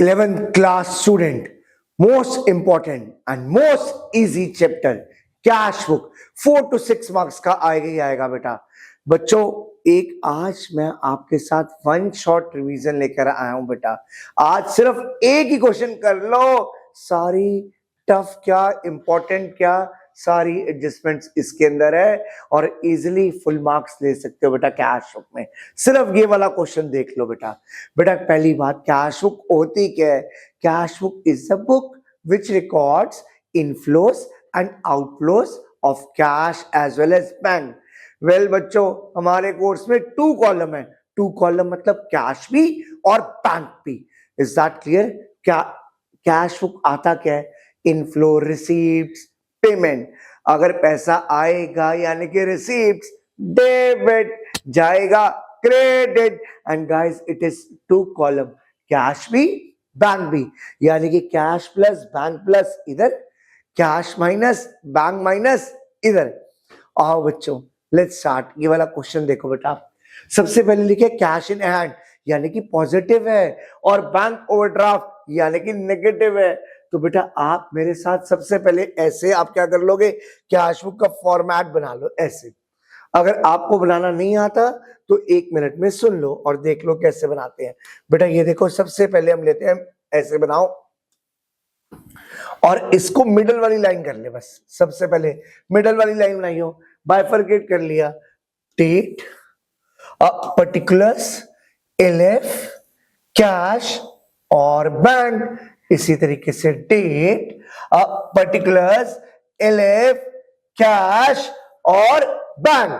11th class student, most important and most easy chapter cash book 4 to 6 marks का आएगा ही आएगा बेटा। बच्चों एक आज मैं आपके साथ वन शॉट रिवीजन लेकर आया हूं बेटा। आज सिर्फ एक ही क्वेश्चन कर लो, सारी टफ क्या इंपॉर्टेंट क्या सारी एडजस्टमेंट्स इसके अंदर है और इजीली फुल मार्क्स ले सकते हो बेटा कैश बुक में। सिर्फ ये वाला क्वेश्चन देख लो बेटा। बेटा पहली बात, कैश बुक होती क्या है? Cash book is a book which records inflows and outflows of cash as well as bank. Well बच्चों हमारे कोर्स में 2 कॉलम है, 2 कॉलम मतलब कैश भी और बैंक भी। Is that clear? क्या कैश बुक आता क्या है? Inflow, receipts, payment. अगर पैसा आएगा यानी कि रिसीप्ट्स, डेबिट जाएगा credit. And guys it is 2 column, cash भी बैंक भी, यानी कि कैश प्लस बैंक प्लस इधर, कैश माइनस बैंक माइनस इधर। आओ बच्चों लेट्स स्टार्ट। ये वाला क्वेश्चन देखो बेटा। सबसे पहले लिखे कैश इन हैंड यानी कि पॉजिटिव है और बैंक ओवरड्राफ्ट यानी कि नेगेटिव है। तो बेटा आप मेरे साथ सबसे पहले ऐसे आप क्या कर लोगे, कैश बुक का फॉर्मेट बना लो ऐसे। अगर आपको बनाना नहीं आता तो 1 मिनट में सुन लो और देख लो कैसे बनाते हैं। बेटा ये देखो सबसे पहले हम लेते हैं ऐसे बनाओ और इसको मिडल वाली लाइन कर ले। बस सबसे पहले मिडल वाली लाइन बनाइयो, बाइफरकेट कर लिया। डेट, पर्टिकुलर्स, एलएफ, कैश और बैंक। इसी तरीके से डेट, पर्टिकुलर्स, एलएफ, कैश और bank.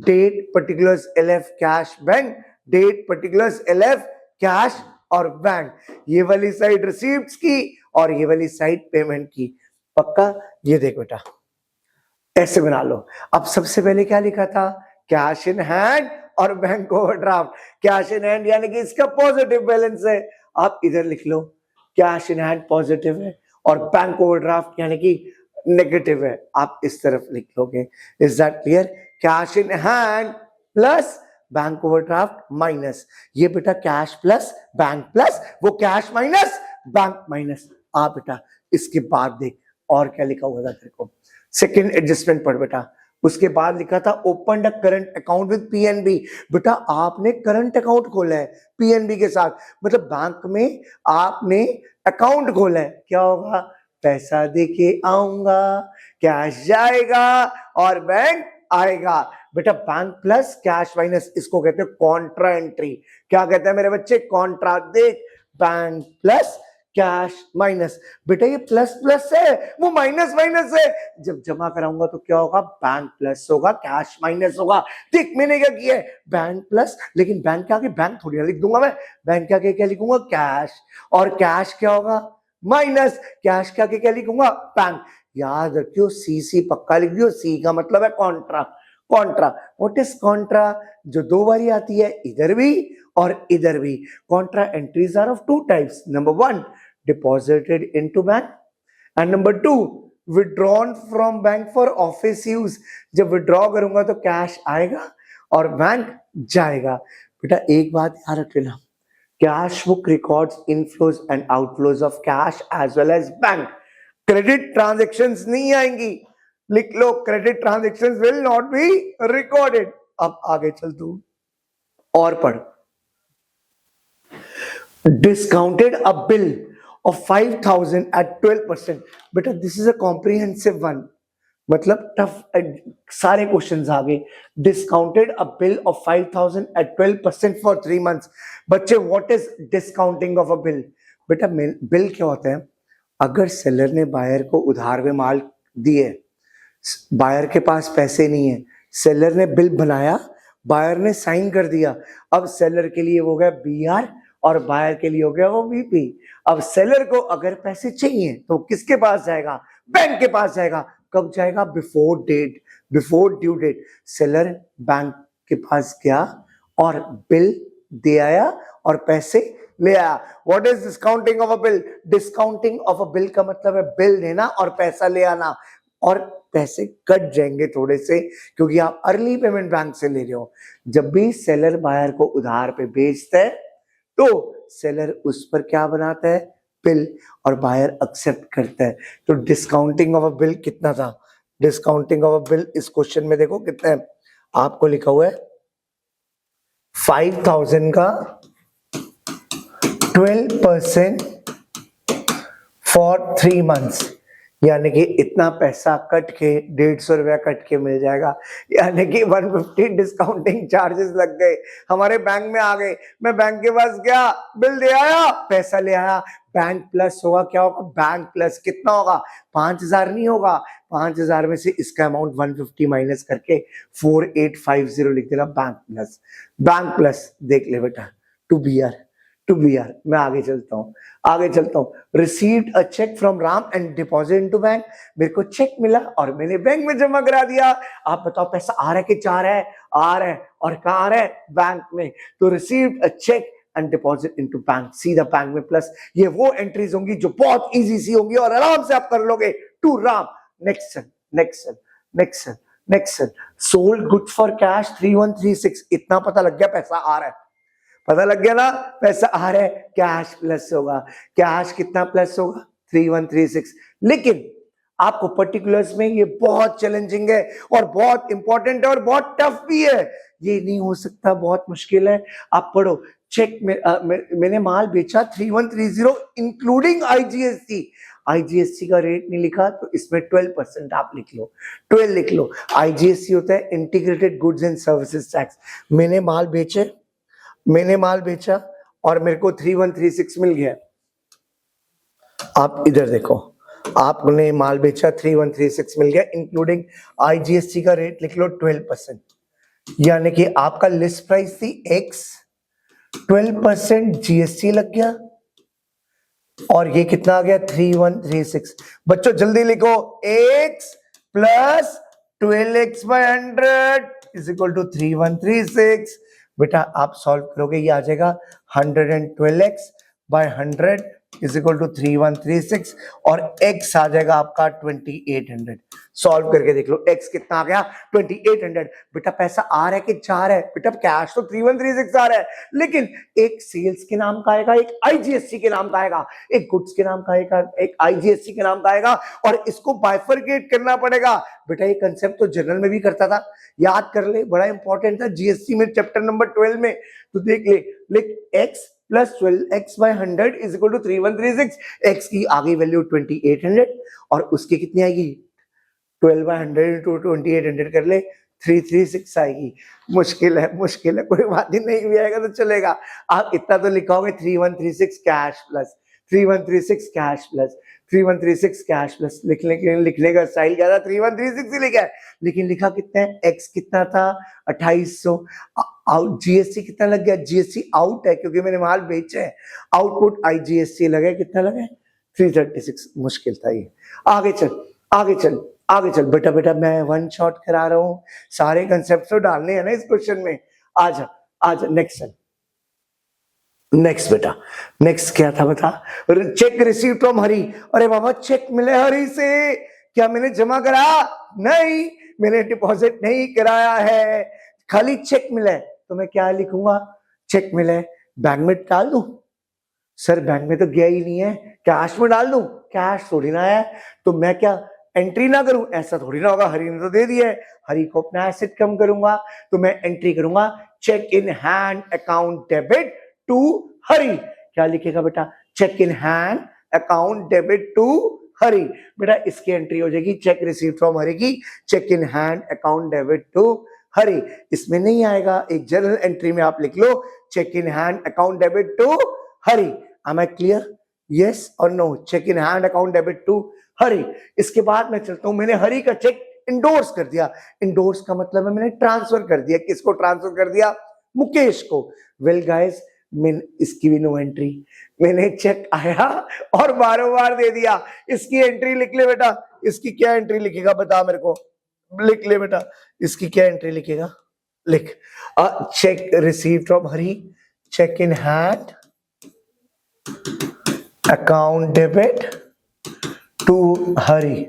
Date, particulars, LF, cash, bank. Date, particulars, LF, cash और बैंक। ये वाली साइड रिसीप्ट्स की और ये वाली साइड पेमेंट की। पक्का? ये देख बेटा ऐसे बना लो। अब सबसे पहले क्या लिखा था? कैश इन हैंड और bank overdraft. Cash in hand यानी कि इसका पॉजिटिव बैलेंस है, आप इधर लिख लो कैश इन हैंड पॉजिटिव है और बैंक ओवरड्राफ्ट यानी कि नेगेटिव है, आप इस तरफ लिख लोगे। Is that clear? Cash in hand plus bank overdraft minus ये बेटा कैश प्लस बैंक प्लस वो कैश माइनस बैंक माइनस। आप बेटा इसके बाद देख और क्या लिखा हुआ था तेरे को। सेकेंड एडजस्टमेंट पढ़ बेटा। उसके बाद लिखा था open the current account with PNB. बेटा आपने करंट अकाउंट खोला है पीएनबी के साथ, मतलब बैंक में आपने अकाउंट खोला है। क्या होगा? पैसा देके आऊंगा, कैश जाएगा और बैंक आएगा। बेटा बैंक प्लस कैश माइनस इसको कहते हैं कॉन्ट्रा एंट्री। क्या कहते हैं मेरे बच्चे? कॉन्ट्रा। देख बैंक प्लस कैश माइनस। बेटा ये प्लस प्लस है वो माइनस माइनस है, जब जमा कराऊंगा तो क्या होगा? बैंक प्लस होगा कैश माइनस होगा। देख मैंने क्या किया है, बैंक प्लस, लेकिन बैंक के आगे बैंक थोड़ी ना लिख दूंगा मैं, बैंक के आगे क्या लिखूंगा? कैश। और कैश क्या होगा? माइनस। कैश के आगे क्या लिखूंगा? बैंक। याद रखियो सी पक्का लिख दियो, सी का मतलब है Contra. Contra, what is Contra? जो 2 बारी आती है इधर भी और इधर भी। Contra entries are of 2 types. Number 1 deposited into bank and number 2 withdrawn from bank for office use। जब विड्रॉ करूंगा तो कैश आएगा और बैंक जाएगा। बेटा एक बात याद रख लेना, cash book records inflows and outflows of cash as well as bank. Credit transactions नहीं आएंगी, लिख लो credit transactions will not be recorded. अब आगे चल तू और पढ़। Discounted a bill of 5,000 at 12%। बेटा this is a comprehensive one, मतलब टफ सारे क्वेश्चंस आ गए। Discounted a bill of 5,000 at 12% for 3 months। बच्चे what is discounting of a bill? बेटा बिल क्या होता है? अगर सेलर ने बायर को उधार में माल दिए, बायर के पास पैसे नहीं है, सेलर ने बिल बनाया, बायर ने साइन कर दिया। अब सेलर के लिए हो गया बीआर और बायर के लिए हो गया वो बीपी। अब सेलर को अगर पैसे चाहिए तो किसके पास जाएगा? बैंक के पास जाएगा। कब जाएगा? Before date, before due date. Seller bank के पास गया और बिल दे आया और पैसे ले आया। What is discounting of a bill? Discounting of a bill का मतलब है बिल देना और पैसा ले आना, और पैसे कट जाएंगे थोड़े से क्योंकि आप अर्ली पेमेंट बैंक से ले रहे हो। जब भी सेलर बायर को उधार पे बेचता है तो सेलर उस पर क्या बनाता है, बिल, और बायर एक्सेप्ट करता है। तो डिस्काउंटिंग ऑफ अ बिल कितना था, डिस्काउंटिंग ऑफ अ बिल इस क्वेश्चन में देखो कितना है, आपको लिखा हुआ है 5000 का 12% फॉर 3 months, यानी कि इतना पैसा कट के 150 रुपया कट के मिल जाएगा, यानी कि 150 डिस्काउंटिंग चार्जेस लग गए, हमारे बैंक में आ गए। मैं बैंक के पास गया, बिल दे आया, पैसा ले आया, बैंक प्लस होगा, क्या होगा, बैंक प्लस कितना होगा, 5000 नहीं होगा, 5000 में से इसका अमाउंट 150 माइनस करके 4850 लिख देना, बैंक प्लस। बैंक प्लस देख ले बेटा, टू बी आर। मैं आगे चलता हूं, received a cheque from Ram and deposit into bank, मेरे को चेक मिला और मैंने बैंक में जमा करा दिया। आप बताओ पैसा आ रहा है कि जा रहा है, आ रहा है, और कहां आ रहा है, बैंक में। तो received a cheque and deposit into bank, सीधा बैंक में प्लस। ये वो एंट्रीज होंगी जो बहुत इजी सी होंगी और आराम से आप कर लोगे। To Ram, next sold good for cash 3136, इतना पता लग गया पैसा आ रहा है, पता लग गया ना, पैसा आ रहा है, कैश प्लस होगा, कैश कितना प्लस होगा, 3136। लेकिन आपको पर्टिकुलर्स में ये बहुत चैलेंजिंग है और बहुत इंपॉर्टेंट है और बहुत टफ भी है, ये नहीं हो सकता, बहुत मुश्किल है। आप पढ़ो, चेक में मैंने माल बेचा 3130 इंक्लूडिंग आईजीएसटी का रेट नहीं लिखा तो इसमें 12% आप लिख लो, 12 लिख लो। आईजीएसटी होता है integrated goods and services tax. मैंने माल बेचा और मेरे को 3136 मिल गया। आप इधर देखो, आपने माल बेचा 3136 मिल गया, इंक्लूडिंग आईजीएसटी का रेट लिख लो 12%, यानी कि आपका लिस्ट प्राइस थी X, 12% जीएसटी लग गया और ये कितना आ गया 3136। बच्चों जल्दी लिखो, X plus 12x/100 is equal to 3136। बेटा आप सॉल्व करोगे, ये आ जाएगा 112x/100 इज इक्वल टू 3136 और x आ जाएगा आपका 2800। सॉल्व करके देख लो, x कितना आ गया 2800। बेटा पैसा आ रहा है कि जा रहा है, बेटा कैश तो 3136 आ रहा है, लेकिन एक सेल्स के नाम का आएगा, एक आईजीएसटी के नाम का आएगा, एक गुड्स के नाम का आएगा, एक आईजीएसटी के नाम का आएगा, और इसको बाइफरकेट करना पड़ेगा। बेटा ये कंसेप्ट तो जनरल में भी करता था, याद कर ले, बड़ा इंपॉर्टेंट था जीएसटी में, चैप्टर नंबर 12 में। तो देख ले, लिख x plus 12x/100 is equal to 3136। x की आ गई वैल्यू 2800 और उसकी कितनी आएगी 12/100 टू 2800 कर ले, 336 आएगी। मुश्किल है, कोई बात नहीं भी आएगा तो चलेगा। आप इतना तो लिखोगे 3136 cash plus 3136 cash plus 3136 cash plus. लिखने का स्टाइल क्या था, 3136 ही लिखा है, लेकिन लिखा कितना है, x कितना था 2800, आउट जीएसटी कितना लग गया, जीएसटी आउट है क्योंकि मैंने माल बेचा है, आउटपुट आईजीएसटी लगा, कितना लगा 336। मुश्किल था ये। आगे चल बेटा मैं वन शॉट करा रहा हूं, सारे कंसेप्ट तो डालने हैं ना इस क्वेश्चन में। आजा नेक्स्ट बेटा, नेक्स्ट क्या था बता, चेक रिसीव फ्रॉम हरी। अरे बाबा चेक मिले हरी से, क्या मैंने जमा करा, नहीं मैंने डिपॉजिट नहीं कराया है, खाली चेक मिले, तो मैं क्या लिखूंगा, चेक मिले, बैंक में डाल दूं, सर बैंक में तो गया ही नहीं है, कैश में डाल दूं, कैश थोड़ी ना है, तो मैं क्या एंट्री ना करूं, ऐसा थोड़ी ना होगा, हरी ने तो दे दिया है, हरी को अपना एसेट कम करूंगा, तो मैं एंट्री करूंगा cheque in hand account debit to Hari. क्या लिखेगा बेटा, cheque in hand account debit to Hari. बेटा इसकी एंट्री हो जाएगी चेक रिसीव फ्रॉम हरी की, cheque in hand account debit to Hari. इसमें नहीं आएगा, एक जनरल एंट्री में आप लिख लो cheque in hand account debit to Hari. Am I clear, yes और no, cheque in hand account debit to Hari. इसके बाद मैं चलता हूं, मैंने हरी का चेक इंडोर्स कर दिया, इंडोर्स का मतलब है मैंने ट्रांसफर कर दिया, किसको ट्रांसफर कर दिया, मुकेश को। वेल गाइस, इसकी भी नो एंट्री, मैंने चेक आया और बार दे दिया, इसकी एंट्री लिख ले बेटा, इसकी क्या एंट्री लिखेगा बता मेरे को, लिख ले बेटा, इसकी क्या एंट्री लिखेगा, लिख cheque receive from Hari, cheque in hand account debit to Hari,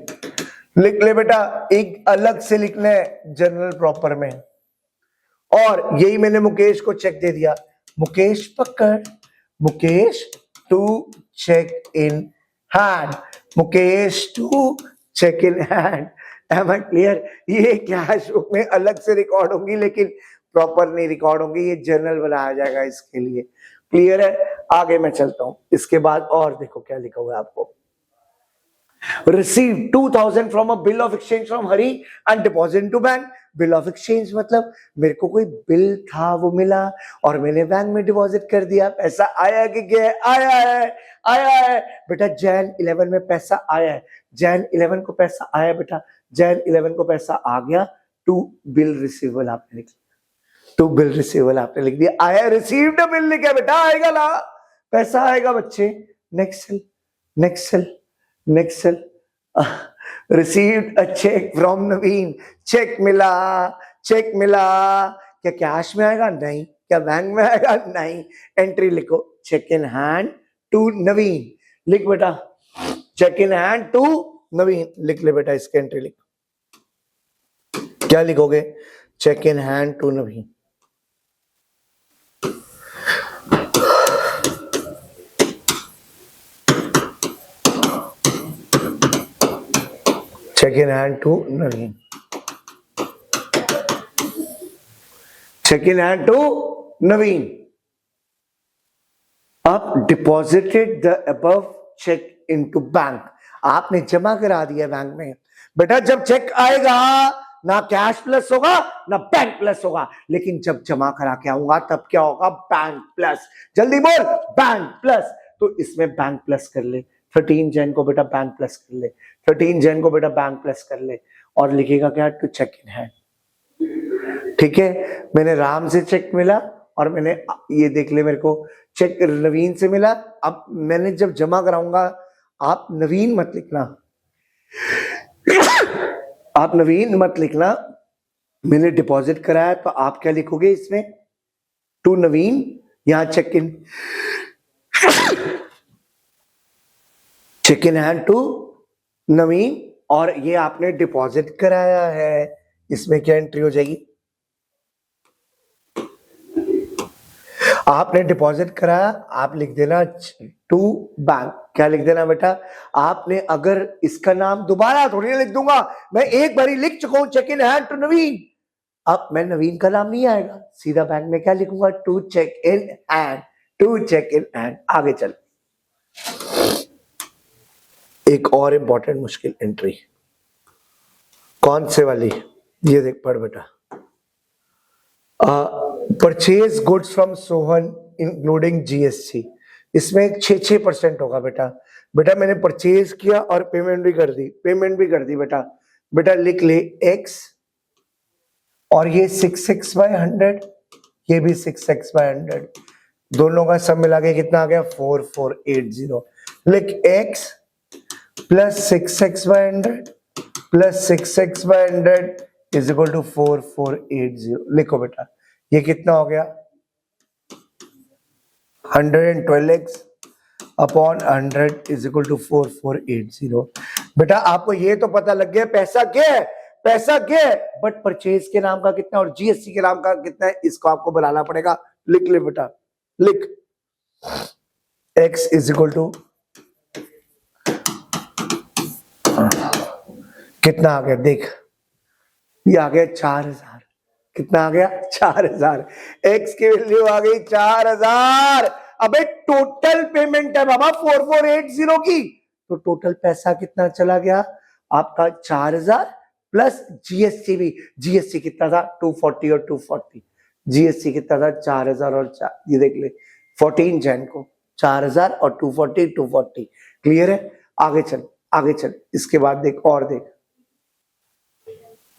लिख ले बेटा, एक अलग से लिखना है जनरल प्रॉपर में। और यही मैंने मुकेश को चेक दे दिया, मुकेश पकड़ Mukesh to cheque in hand, Mukesh to cheque in hand. Am I clear? ये कैश बुक में अलग से रिकॉर्ड होंगी, लेकिन प्रॉपर नहीं रिकॉर्ड होंगी, ये जर्नल बनाया जाएगा इसके लिए। क्लियर है? आगे मैं चलता हूं। इसके बाद और देखो क्या लिखा हुआ है आपको। Received 2000 from a bill of exchange from Hari and deposit into bank। Bill of exchange मतलब मेरे को कोई बिल था वो मिला और मैंने बैंक में डिपॉजिट कर दिया। पैसा आया कि गया? आया है, आया है बेटा। Jan 11 में पैसा आया है, Jan 11 को पैसा आया बेटा, Jan 11 को पैसा आ गया। टू बिल रिसीवेबल आपने लिख दिया, टू बिल रिसीवेबल आपने लिख दिया। आया, रिसीव्ड बिल लिखा बेटा, आएगा ना, पैसा आएगा बच्चे। Next cell, next cell, next sale. Received a cheque from Naveen, cheque मिला, चेक मिला। क्या कैश में आएगा? नहीं। क्या बैंक में आएगा? नहीं। एंट्री लिखो, cheque in hand to Naveen. लिख बेटा, cheque in hand to Naveen. लिख ले बेटा, इसके एंट्री लिख। क्या लिखोगे? Cheque in hand to Naveen. Cheque in hand to Naveen, cheque in hand to Naveen. अब deposited the above cheque into bank, आपने जमा करा दिया बैंक में। बेटा जब चेक आएगा ना कैश प्लस होगा ना बैंक प्लस होगा, लेकिन जब जमा करा के आऊंगा तब क्या होगा? Bank plus. जल्दी बोल, बैंक प्लस। तो इसमें बैंक प्लस कर ले, 13 जैन को बेटा बैंक प्लस कर ले, 13 जैन को बेटा बैंक प्लस कर ले, और लिखेगा क्या? To cheque in hand. ठीक है, मैंने राम से चेक मिला और मैंने ये देख ले, मेरे को चेक नवीन से मिला। अब मैंने जब जमा कराऊंगा, आप नवीन मत लिखना, आप नवीन मत लिखना। मैंने डिपॉजिट कराया तो आप क्या लिखोगे इसमें? टू नवीन। यहां cheque in, cheque in hand to Naveen, और ये आपने डिपॉजिट कराया है, इसमें क्या एंट्री हो जाएगी? आपने डिपॉजिट कराया, आप लिख देना टू बैंक। क्या लिख देना बेटा? आपने, अगर इसका नाम दोबारा थोड़ी ना लिख दूंगा, मैं एक बारी लिख चुका हूं, check in hand to Naveen. अब मैं नवीन का नाम नहीं आएगा, सीधा बैंक में क्या लिखूंगा? To cheque in hand, to cheque in hand. आगे चल, एक और इंपॉर्टेंट मुश्किल एंट्री, कौन से वाली? ये देख, पढ़ बेटा। Purchase goods from Sohan including GST, इसमें 6% होगा बेटा। बेटा मैंने परचेज किया और पेमेंट भी कर दी, पेमेंट भी कर दी बेटा। बेटा लिख ले x, और ये 6x/100, ये भी 6x/100, दोनों का सब मिला के कितना आ गया? 4480। लिख x plus 6x/100 plus 6x/100 is equal to 4480। लिखो बेटा, ये कितना हो गया? 112x upon 100 is equal to 4480। बेटा आपको ये तो पता लग गया पैसा क्या है, पैसा क्या है, बट परचेज के नाम का कितना और जीएसटी के नाम का कितना है, इसको आपको बनाना पड़ेगा। लिख ले बेटा, लिख, x इज इक्वल टू कितना आ गया? देख, ये आ गया 4000। कितना आ गया? 4000। x की वैल्यू आ गई 4000। अबे टोटल पेमेंट है बाबा 4480 की, तो टोटल पैसा कितना चला गया आपका? 4000 प्लस जीएसटी भी। जीएसटी कितना था? 240 और 240। जीएसटी कितना था? 4000 और 4, ये देख ले, 14 जैन को 4000 और 240 240। क्लियर है? आगे चल, आगे चल। इसके बाद देख, और देख,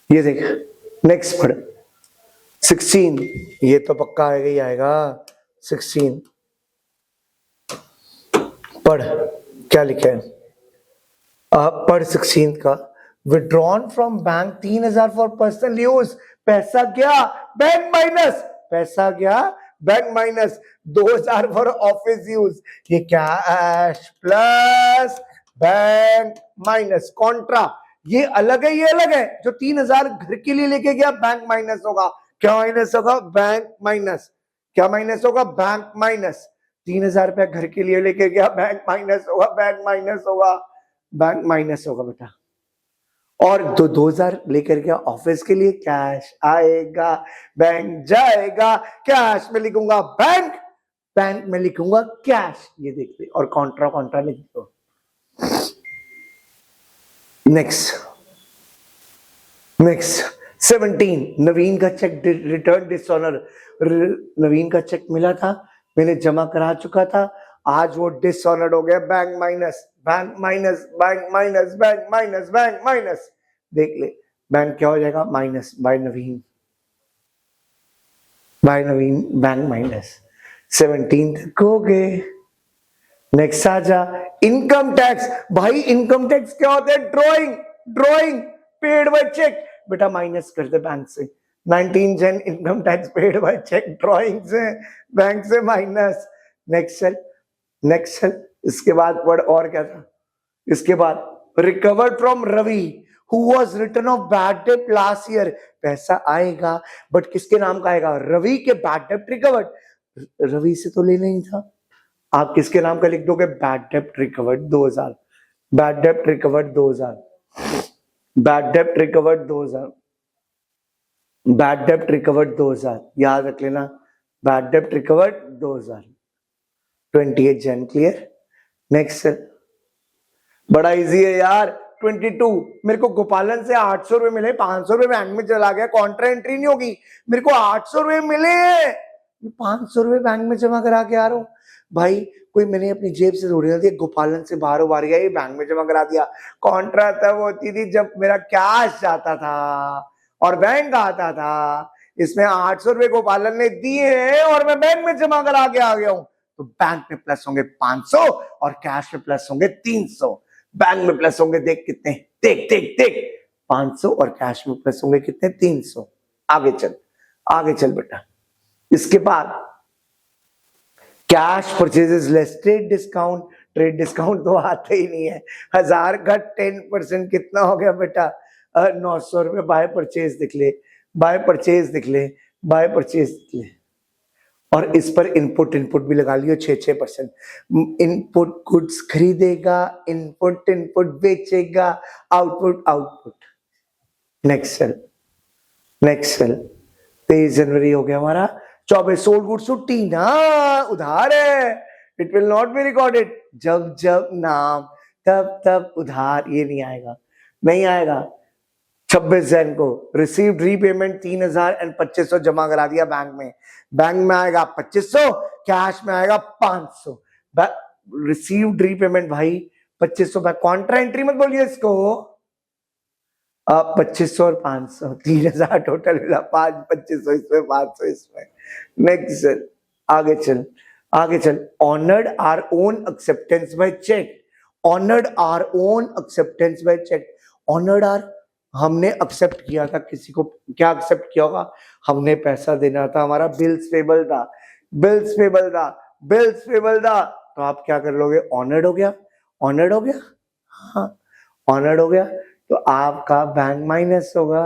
ये देख, नेक्स्ट पढ़। 16, ये तो पक्का आएगा ही आएगा। 16 पढ़, क्या लिखा है? पढ़ 16 का। Withdrawn from bank 3000 for personal use, पैसा गया बैंक माइनस, पैसा गया bank minus 2000 for office use. ये cash plus bank minus contra, ये अलग है, ये अलग है। जो 3000 घर के लिए लेके गया, बैंक माइनस होगा। क्या माइनस होगा? Bank minus. क्या माइनस होगा? Bank minus. 3,000 रुपया घर के लिए लेके गया, बैंक माइनस होगा, बैंक माइनस होगा, बैंक माइनस होगा बेटा। और 2,000 लेकर गया ऑफिस के लिए, कैश आएगा, बैंक जाएगा, कैश में लिखूंगा बैंक, बैंक में लिखूंगा कैश, ये देख ले, और कॉन्ट्रा कॉन्ट्रा लिख दो। नेक्स्ट 17, नवीन का चेक रिटर्न डिसऑनर। नवीन का चेक मिला था, मैंने जमा करा चुका था, आज वो डिसऑनर्ड हो गया, bank minus, bank minus, bank minus, bank minus, bank minus. देख ले बैंक क्या हो जाएगा, minus by Naveen, by Naveen, bank minus. 17 तक हो गए। नेक्स्ट आ जा, इनकम टैक्स। भाई इनकम टैक्स क्या होता है, drawing, drawing paid by cheque, बेटा माइनस कर दे बैंक से। 19 जन income tax paid by cheque, drawing से, बैंक से minus. Next cell, next cell. इसके बाद वर्ड और क्या था, इसके बाद recovered from Ravi who was return off bad debt last year. पैसा आएगा बट किसके नाम का आएगा, रवि के बैड डेट रिकवर्ड। रवि से तो लेना ही था, आप किसके नाम का लिख दोगे, bad debt recovered 2000, bad debt recovered 2000, bad debt recovered 2000, bad debt recovered 2000, याद रख लेना, बैड डेट रिकवर्ड 2000। 28 जन, क्लियर। नेक्स्ट, बड़ा इजी है यार। 22, मेरे को गोपालन से 800 रुपए मिले, 500 रुपए बैंक में चला गया, कॉन्ट्रा एंट्री नहीं होगी, मेरे को 800 रुपए मिले, 500 रुपए बैंक में जमा करा के आ रहा हूं। भाई कोई मैंने अपनी जेब से थोड़ी ना दिया, गोपालन से बाहर गया, ये बैंक में जमा करा दिया। कॉन्ट्रा तब होती थी जब मेरा कैश जाता था और बैंक आता था। इसमें 800 रुपए गोपालन ने दिए हैं और मैं बैंक में जमा करा के आ गया हूं, तो बैंक में प्लस होंगे 500 और कैश में प्लस होंगे 300। बैंक में प्लस होंगे, देख कितने, देख देख देख, 500 और कैश में प्लस होंगे कितने, 300। आगे चल, आगे चल बेटा। इसके बाद cash purchases less trade discount, trade discount तो आता ही नहीं है। 1000 का 10% कितना हो गया बेटा, 900 रुपए। बाय परचेज दिख ले, बाय परचेज दिख ले, बाय परचेज दिख ले। और इस पर इनपुट इनपुट भी लगा लियो 6%। इनपुट गुड्स खरीदेगा, इनपुट इनपुट बेचेगा, output output. Next cell, next cell. 23 जनवरी हो गया हमारा। 24 सोल्ड गुड्स टू टीना, उधार है, it will not be recorded. जब जब नाम तब तब उधार, ये नहीं आएगा, नहीं आएगा। 26 जन को रिसीव्ड रीपेमेंट 3000 एंड 2500 जमा करा दिया बैंक में, बैंक में आएगा 2500, कैश में आएगा 500। रिसीव्ड रीपेमेंट भाई 2500, कॉन्ट्रा एंट्री मत बोलिए इसको। 2500 और 500, 3000 टोटल मिला, 2500 इसमें, 500 इसमें। नेक्स्ट चल, आगे चल, आगे चल। Honoured or own acceptance by cheque, honoured or own acceptance by cheque. Honoured or, हमने एक्सेप्ट किया था किसी को, क्या एक्सेप्ट किया होगा, हमने पैसा देना था, हमारा बिल्स पेबल था, बिल्स पेबल था, बिल्स पेबल था, तो आप क्या कर लोगे, ऑनर्ड हो गया, ऑनर्ड हो गया, हाँ ऑनर्ड हो गया, तो आपका बैंक माइनस होगा,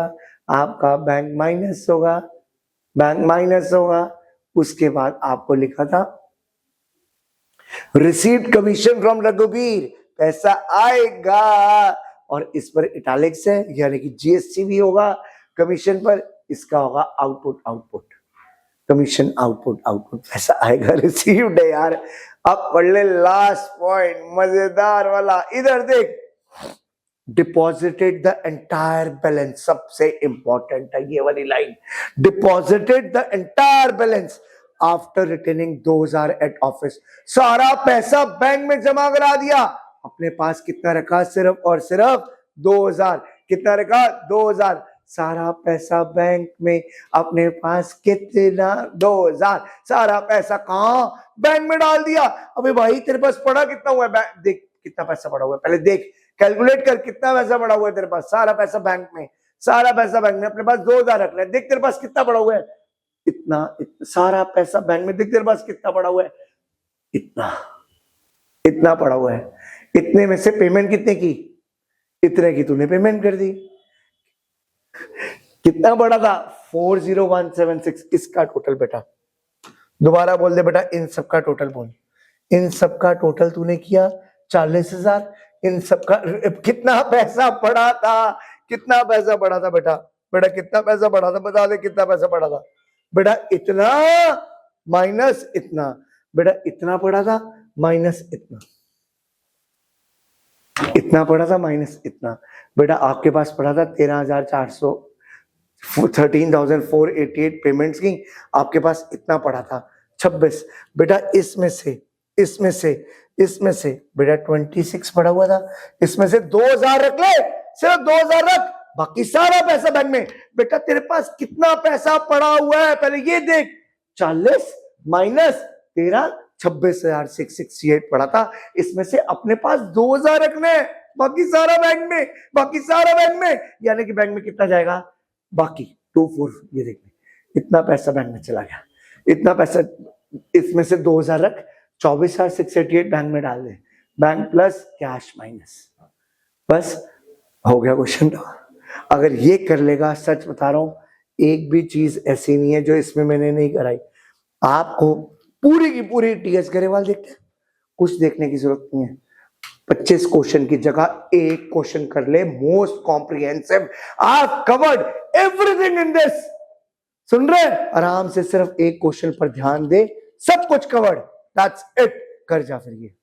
आपका बैंक माइनस होगा, बैंक माइनस होगा। उसके बाद आपको लिखा था रिसीव्ड कमीशन फ्रॉम रघुबीर, पैसा आएगा, और इस पर इटैलिक्स है, यानी कि जीएसटी भी होगा कमीशन पर, इसका होगा output output, commission output output, पैसा आएगा, रिसीव्ड है यार। अब पढ़ ले लास्ट पॉइंट, मजेदार वाला, इधर देख। डिपॉजिटेड द एंटायर बैलेंस, सबसे इंपॉर्टेंट है ये वाली line, deposited the entire balance after returning 2000 at office. सारा पैसा बैंक में जमा करा दिया, अपने पास कितना रखा, सिर्फ और सिर्फ 2000। कितना रखा, 2000। सारा पैसा बैंक में, अपने पास कितना, 2000। सारा पैसा कहां, बैंक में डाल दिया। अबे भाई तेरे पास पड़ा कितना हुआ है, देख कितना पैसा पड़ा हुआ है, पहले देख, कैलकुलेट कर कितना पैसा पड़ा हुआ है तेरे पास। सारा पैसा बैंक में, सारा पैसा बैंक में, अपने पास 2000 रख ले, देख तेरे पास कितना पड़ा हुआ है, इतना, सारा पैसा बैंक में, देख तेरे पास कितना पड़ा हुआ है, इतना, इतना पड़ा हुआ है। इतने में से पेमेंट कितने की, इतने की तूने पेमेंट कर दी। कितना बड़ा था, 40176। इसका टोटल बेटा, दोबारा बोल दे बेटा, इन सब का टोटल बोल, इन सब का टोटल तूने किया 40,000। इन सब का कितना पैसा पड़ा था, कितना पैसा पड़ा था बेटा, बेटा कितना पैसा पड़ा था, बता दे कितना पैसा पड़ा था बेटा। इतना माइनस इतना, बेटा इतना पड़ा था माइनस इतना, इतना पड़ा था माइनस इतना। बेटा आपके पास पड़ा था 13,400, 13,488 पेमेंट्स की, आपके पास इतना पड़ा था 26। बेटा इसमें से बेटा 26 पड़ा हुआ था, इसमें से 2,000 रख ले, सिर्फ 2,000 रख, बाकी सारा पैसा बैंक में। बेटा तेरे पास कितना पैसा पड़ा हुआ है पहले ये देख, 40 माइनस 13, 26,668 पड़ा था, इसमें से अपने पास 2,000 रखने, बाकी सारा बैंक में, बाकी सारा बैंक में। यानी कि बैंक में कितना जाएगा, बाकी 24, ये देखने इतना पैसा बैंक में चला गया, इतना पैसा, इसमें से 2,000 रख, 24,688 बैंक में डाल दे, बैंक प्लस कैश माइनस, बस हो गया क्वेश्चन। अगर ये कर लेगा, सच बता रहा हूं, एक भी चीज ऐसी नहीं है जो इसमें मैंने नहीं कराई। आपको पूरी की पूरी टीएस गरेवाल देखते हैं, कुछ देखने की जरूरत नहीं है। 25 क्वेश्चन की जगह एक क्वेश्चन कर ले, most comprehensive, I have covered everything in this. सुन रहे हैं, आराम से सिर्फ एक क्वेश्चन पर ध्यान दे, सब कुछ कवर्ड, दैट्स इट। कर जा फिर ये